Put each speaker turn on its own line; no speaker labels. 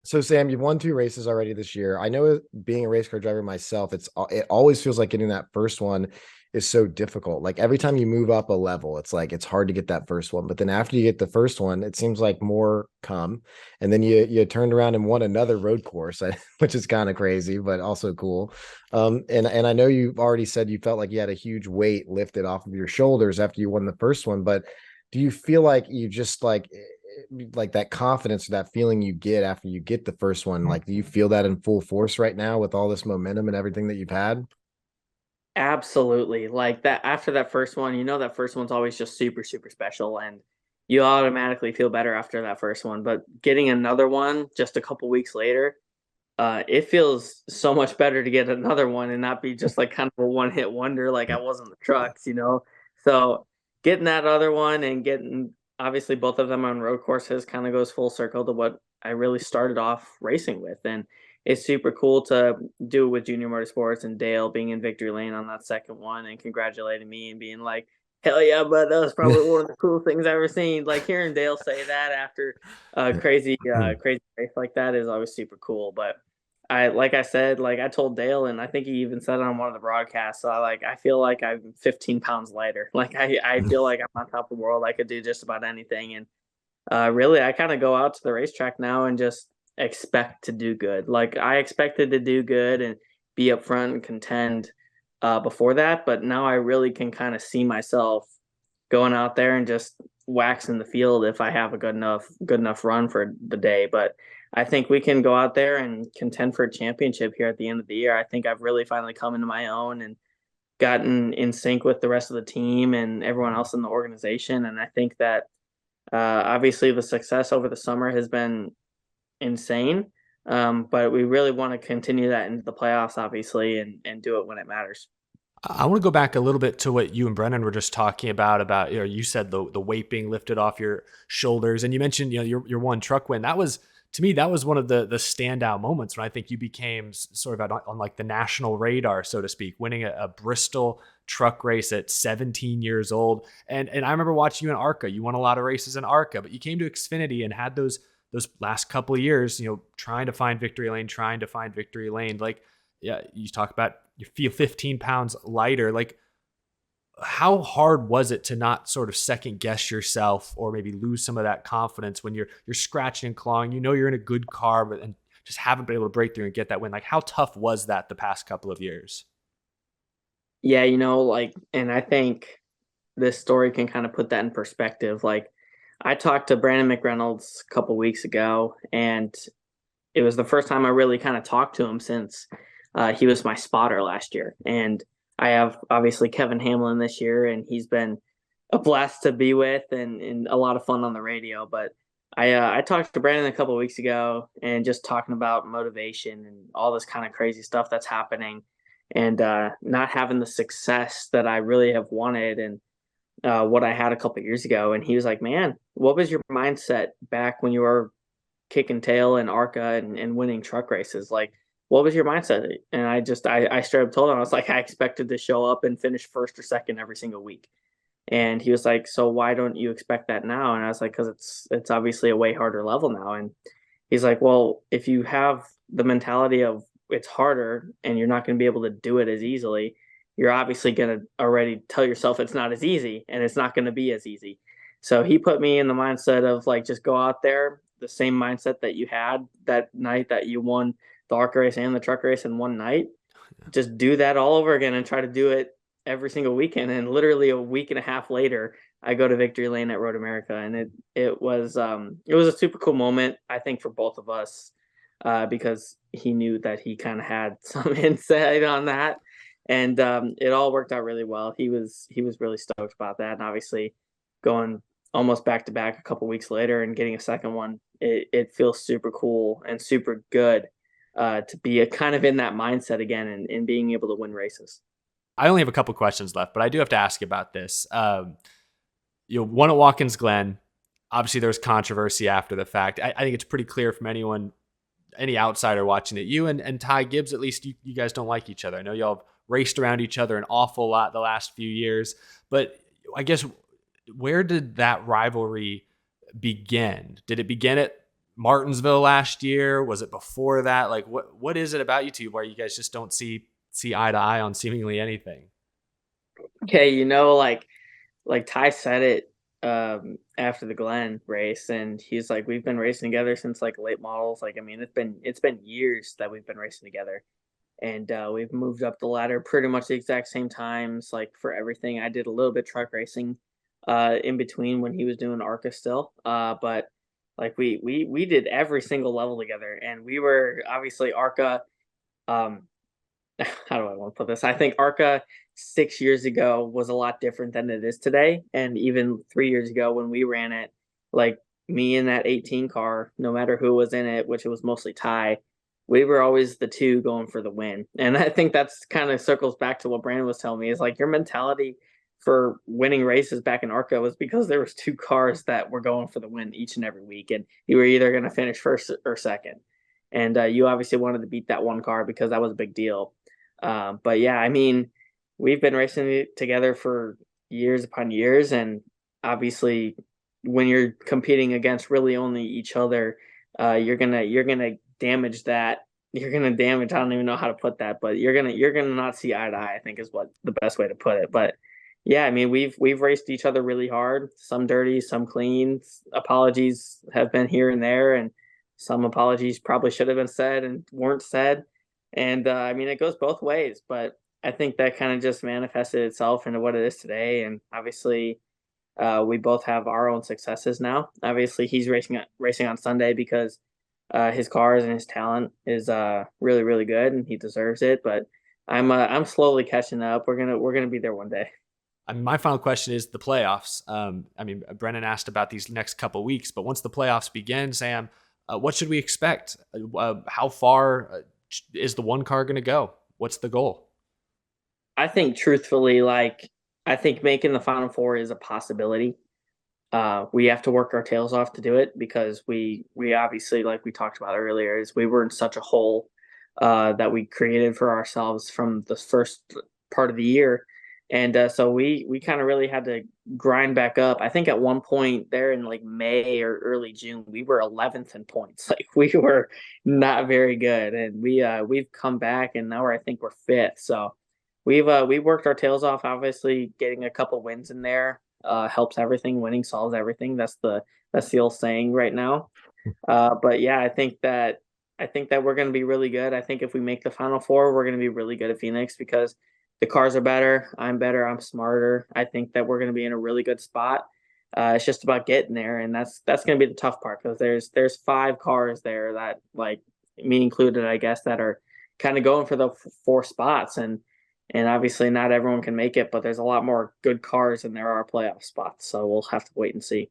So Sam, you've won two races already this year. I know being a race car driver myself, it always feels like getting that first one is so difficult. Like every time you move up a level, it's like it's hard to get that first one. But then after you get the first one, it seems like more come. And then you turned around and won another road course, which is kind of crazy, but also cool. And I know you've already said you felt like you had a huge weight lifted off of your shoulders after you won the first one, but do you feel like you just like that confidence or that feeling you get after you get the first one, like do you feel that in full force right now with all this momentum and everything that you've had?
Absolutely. Like that after that first one, that first one's always just super, super special and you automatically feel better after that first one. But getting another one just a couple weeks later, it feels so much better to get another one and not be just like kind of a one hit wonder like I was in the trucks. So getting that other one and getting obviously both of them on road courses kind of goes full circle to what I really started off racing with. And it's super cool to do it with Junior Motorsports and Dale being in victory lane on that second one and congratulating me and being like, hell yeah, but that was probably one of the coolest things I've ever seen. Like hearing Dale say that after a crazy race like that is always super cool. But like I said, like I told Dale, and I think he even said it on one of the broadcasts. I feel like I'm 15 pounds lighter. Like I feel like I'm on top of the world. I could do just about anything, and really, I kind of go out to the racetrack now and just expect to do good. Like I expected to do good and be up front and contend before that, but now I really can kind of see myself going out there and just waxing the field if I have a good enough run for the day. But I think we can go out there and contend for a championship here at the end of the year. I think I've really finally come into my own and gotten in sync with the rest of the team and everyone else in the organization. And I think that obviously the success over the summer has been insane. But we really want to continue that into the playoffs, obviously, and do it when it matters.
I want to go back a little bit to what you and Brennan were just talking about, you said the weight being lifted off your shoulders, and you mentioned, your one truck win. That was, to me, that was one of the standout moments when I think you became sort of on like the national radar, so to speak, winning a Bristol truck race at 17 years old. And I remember watching you in ARCA. You won a lot of races in ARCA, but you came to Xfinity and had those last couple of years, trying to find victory lane, trying to find victory lane. Like, yeah, you talk about you feel 15 pounds lighter. Like, how hard was it to not sort of second guess yourself or maybe lose some of that confidence when you're scratching and clawing, you're in a good car, but and just haven't been able to break through and get that win? Like, how tough was that the past couple of years?
Yeah, and I think this story can kind of put that in perspective. Like, I talked to Brandon McReynolds a couple weeks ago, and it was the first time I really kind of talked to him since he was my spotter last year. And I have obviously Kevin Hamlin this year, and he's been a blast to be with and a lot of fun on the radio. But I talked to Brandon a couple of weeks ago and just talking about motivation and all this kind of crazy stuff that's happening and not having the success that I really have wanted and what I had a couple of years ago. And he was like, man, what was your mindset back when you were kicking tail in ARCA and winning truck races? Like, what was your mindset? And I straight up told him, I was like, I expected to show up and finish first or second every single week. And he was like, so why don't you expect that now? And I was like, because it's obviously a way harder level now. And he's like, well, if you have the mentality of it's harder and you're not going to be able to do it as easily, you're obviously going to already tell yourself it's not as easy and it's not going to be as easy. So he put me in the mindset of like, just go out there, the same mindset that you had that night that you won the ARC race and the truck race in one night. Just do that all over again and try to do it every single weekend. And literally a week and a half later, I go to victory lane at Road America, and it was a super cool moment, I think, for both of us, because he knew that he kind of had some insight on that, and it all worked out really well. He was really stoked about that, and obviously going almost back to back a couple weeks later and getting a second one, it feels super cool and super good to be a kind of in that mindset again and being able to win races.
I only have a couple questions left, but I do have to ask you about this. Won at Watkins Glen. Obviously, there was controversy after the fact. I think it's pretty clear from any outsider watching it. You and Ty Gibbs, at least, you guys don't like each other. I know y'all have raced around each other an awful lot the last few years, but I guess where did that rivalry begin? Did it begin at Martinsville last year? Was it before that? Like what is it about you two where you guys just don't see eye to eye on seemingly anything?
Okay, like Ty said it after the Glen race, and he's like, we've been racing together since like late models. Like, I mean, it's been years that we've been racing together, and we've moved up the ladder pretty much the exact same times. Like for everything, I did a little bit truck racing in between when he was doing ARCA still, but like we did every single level together, and we were obviously ARCA. Um, how do I want to put this? I think ARCA 6 years ago was a lot different than it is today. And even 3 years ago when we ran it, like me in that 18 car, no matter who was in it, which it was mostly Ty, we were always the two going for the win. And I think that's kind of circles back to what Brandon was telling me is like your mentality for winning races back in ARCA was because there was two cars that were going for the win each and every week. And you were either going to finish first or second. And you obviously wanted to beat that one car because that was a big deal. But yeah, I mean, we've been racing together for years upon years, and obviously, when you're competing against really only each other, you're gonna damage that. You're gonna damage. I don't even know how to put that, but you're gonna not see eye to eye. I think is what the best way to put it. But yeah, I mean, we've raced each other really hard. Some dirty, some clean. Apologies have been here and there, and some apologies probably should have been said and weren't said. And I mean, it goes both ways, but I think that kind of just manifested itself into what it is today. And obviously, we both have our own successes now. Obviously, he's racing on Sunday because his cars and his talent is really really good, and he deserves it. But I'm slowly catching up. We're gonna be there one day.
I mean, my final question is the playoffs. I mean, Brennan asked about these next couple weeks, but once the playoffs begin, Sam, what should we expect? How far is the one car going to go? What's the goal?
I think truthfully, like I think making the Final Four is a possibility. We have to work our tails off to do it because we obviously, like we talked about earlier, is we were in such a hole that we created for ourselves from the first part of the year, and so we kind of really had to grind back up. I think at one point there in like May or early June, we were 11th in points. Like we were not very good, and we've come back, and now I think we're fifth. So we've worked our tails off. Obviously, getting a couple wins in there helps everything. Winning solves everything. That's the old saying right now. But yeah, I think that we're going to be really good. I think if we make the Final Four, we're going to be really good at Phoenix because the cars are better. I'm better. I'm smarter. I think that we're going to be in a really good spot. It's just about getting there, and that's going to be the tough part because there's five cars there that like me included, I guess, that are kind of going for the four spots, and obviously not everyone can make it, but there's a lot more good cars than there are playoff spots. So we'll have to wait and see.